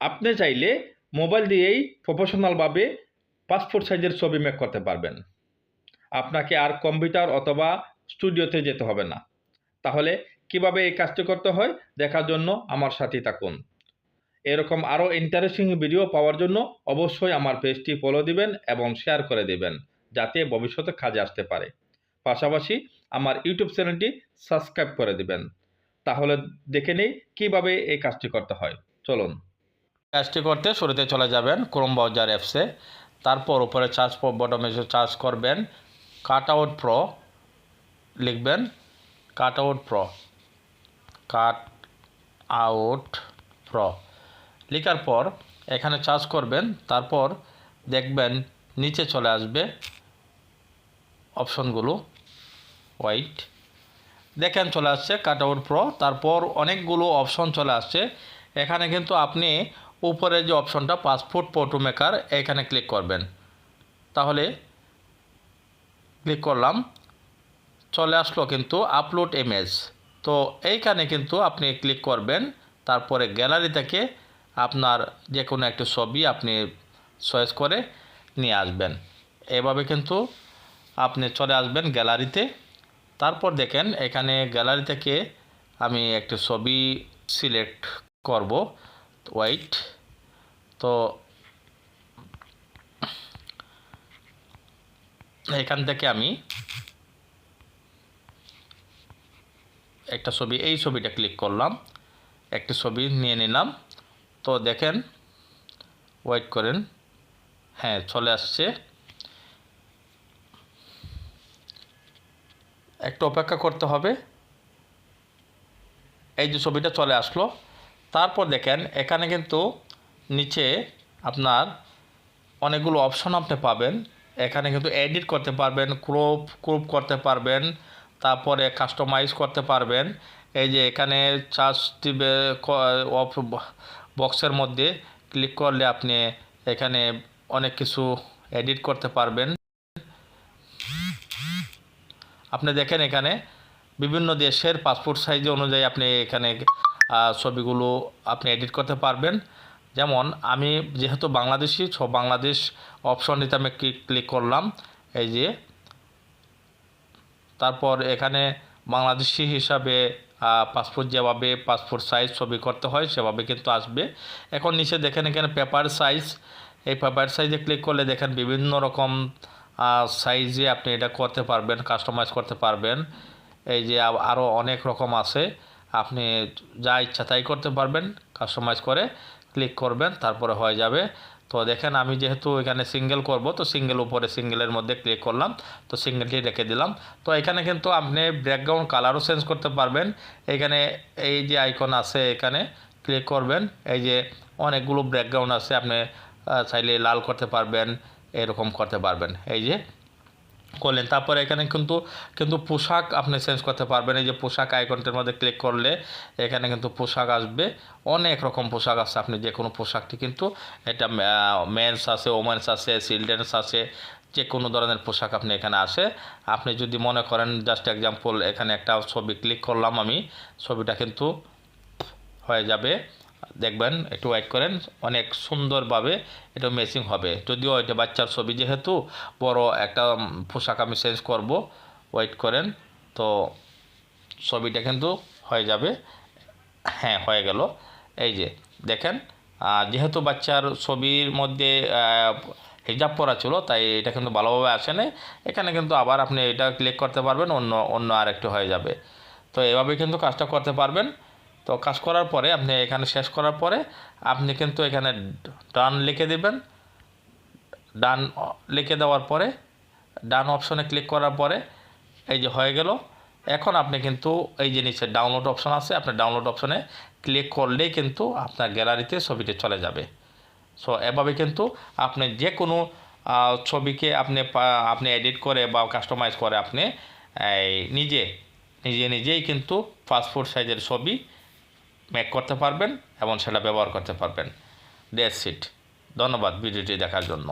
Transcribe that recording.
আপনি চাইলে মোবাইল দিয়েই প্রফেশনালভাবে পাসপোর্ট সাইজের ছবি মেক করতে পারবেন। আপনাকে আর কম্পিউটার অথবা স্টুডিওতে যেতে হবে না। তাহলে কিভাবে এই কাজটি করতে হয় দেখার জন্য আমার সাথেই থাকুন। এরকম আরও ইন্টারেস্টিং ভিডিও পাওয়ার জন্য অবশ্যই আমার পেজটি ফলো দিবেন এবং শেয়ার করে দিবেন, যাতে ভবিষ্যতে কাজে আসতে পারে। পাশাপাশি আমার ইউটিউব চ্যানেলটি সাবস্ক্রাইব করে দিবেন। তাহলে দেখে নেই কীভাবে এই কাজটি করতে হয়। চলুন। কাজটি করতে শুরুতে চলে যাবেন ক্রোম ব্রাউজার অ্যাপসে। তারপর উপরে সার্চ বটমে সার্চ করবেন কাটআউট প্রো, লিখবেন কাটআউট প্রো, কাটআউট প্রো লেখার পর এখানে সার্চ করবেন। তারপর দেখবেন নিচে চলে আসবে অপশনগুলো, ওয়াইট দেখেন চলে আসছে কাটআউট প্রো। তারপর অনেকগুলো অপশন চলে আসছে। এখানে কিন্তু আপনি উপরে যে অপশনটা পাসপোর্ট ফটো মেকার, এখানে ক্লিক করবেন। তাহলে ক্লিক করলাম, চলে আসলো কিন্তু আপলোড ইমেজ। তো এইখানে কিন্তু আপনি ক্লিক করবেন। তারপরে গ্যালারি থেকে আপনার যে কোনো একটা ছবি আপনি চয়েস করে নিয়ে আসবেন। এভাবে কিন্তু আপনি চলে আসবেন গ্যালারিতে। তারপর দেখেন এখানে গ্যালারি থেকে আমি একটা ছবি সিলেক্ট করব, ওয়াইট। তো এখান থেকে আমি একটা ছবি, এই ছবিটা ক্লিক করলাম, একটা ছবি নিয়ে নিলাম। তো দেখেন, ওয়েট করেন, হ্যাঁ চলে আসছে। একটু অপেক্ষা করতে হবে। এই যে ছবিটা চলে আসলো। তারপর দেখেন এখানে কিন্তু নিচে আপনার অনেকগুলো অপশন আপনি পাবেন। এখানে কিন্তু এডিট করতে পারবেন, ক্রপ করতে পারবেন, তারপরে কাস্টমাইজ করতে পারবেন। এই যে এখানে চার্জ দিবে বক্সের মধ্যে ক্লিক করলে আপনি এখানে অনেক কিছু এডিট করতে পারবেন। আপনি দেখেন এখানে বিভিন্ন দেশের পাসপোর্ট সাইজ অনুযায়ী আপনি এখানে ছবিগুলো আপনি এডিট করতে পারবেন। যেমন আমি যেহেতু বাংলাদেশি, বাংলাদেশ অপশনটিতে আমি ক্লিক করলাম, এই যে। তারপর এখানে বাংলাদেশি হিসাবে পাসপোর্ট যেভাবে পাসপোর্ট সাইজ ছবি করতে হয় সেভাবে কিন্তু আসবে। এখন নিচে দেখেন এখানে পেপার সাইজ, এই পেপার সাইজে ক্লিক করলে দেখেন বিভিন্ন রকম সাইজে আপনি এটা করতে পারবেন, কাস্টমাইজ করতে পারবেন। এই যে আরও অনেক রকম আছে, আপনি যা ইচ্ছা তাই করতে পারবেন। কাস্টমাইজ করে ক্লিক করবেন, তারপরে হয়ে যাবে। তো দেখেন আমি যেহেতু এখানে সিঙ্গেল করব, তো সিঙ্গেল উপরে সিঙ্গেলের মধ্যে ক্লিক করলাম, তো সিঙ্গেলটি রেখে দিলাম। তো এখানে কিন্তু আপনি ব্যাকগ্রাউন্ড কালারও চেঞ্জ করতে পারবেন। এখানে এই যে আইকন আছে, এখানে ক্লিক করবেন। এই যে অনেকগুলো ব্যাকগ্রাউন্ড আছে, আপনি চাইলে লাল করতে পারবেন, এরকম করতে পারবেন। এই যে করলেন, তারপরে এখানে কিন্তু পোশাক আপনি চেঞ্জ করতে পারবেন। এই যে পোশাক আইকনটির মধ্যে ক্লিক করলে এখানে কিন্তু পোশাক আসবে। অনেক রকম পোশাক আছে, আপনি যে কোনো পোশাকটি কিন্তু এটা মেন্স আছে, ওমেন্স আছে, চিলড্রেন্স আছে, যে কোনো ধরনের পোশাক আপনি এখানে আসে। আপনি যদি মনে করেন, জাস্ট এক্সাম্পল এখানে একটা ছবি ক্লিক করলাম আমি, ছবিটা কিন্তু হয়ে যাবে। দেখবেন, একটু ওয়েট করেন, অনেক সুন্দরভাবে এটা ম্যাচিং হবে। যদিও এটা বাচ্চার ছবি, যেহেতু বড় একটা পোশাক আমি চেঞ্জ করব, ওয়েট করেন। তো ছবিটা কিন্তু হয়ে যাবে, হ্যাঁ হয়ে গেল। এই যে দেখেন, যেহেতু বাচ্চার ছবির মধ্যে হিজাব পরা ছিল, তাই এটা কিন্তু ভালোভাবে আসে না। এখানে কিন্তু আবার আপনি এটা ক্লিক করতে পারবেন, অন্য আরেকটু হয়ে যাবে। তো এভাবে কিন্তু কাজটা করতে পারবেন। তো কাজ করার পরে আপনি এখানে শেষ করার পরে আপনি কিন্তু এখানে ডান লিখে দেবেন। ডান লিখে দেওয়ার পরে ডান অপশনে ক্লিক করার পরে এই যে হয়ে গেল। এখন আপনি কিন্তু এই যে নিচে ডাউনলোড অপশন আছে, আপনি ডাউনলোড অপশনে ক্লিক করলেই কিন্তু আপনার গ্যালারিতে ছবিটি চলে যাবে। সো এভাবে কিন্তু আপনি যে কোনো ছবিকে আপনি এডিট করে বা কাস্টমাইজ করে আপনি নিজেই কিন্তু পাসপোর্ট সাইজের ছবি মেক করতে পারবেন এবং সেটা ব্যবহার করতে পারবেন। That's it. ধন্যবাদ ভিডিওটি দেখার জন্য।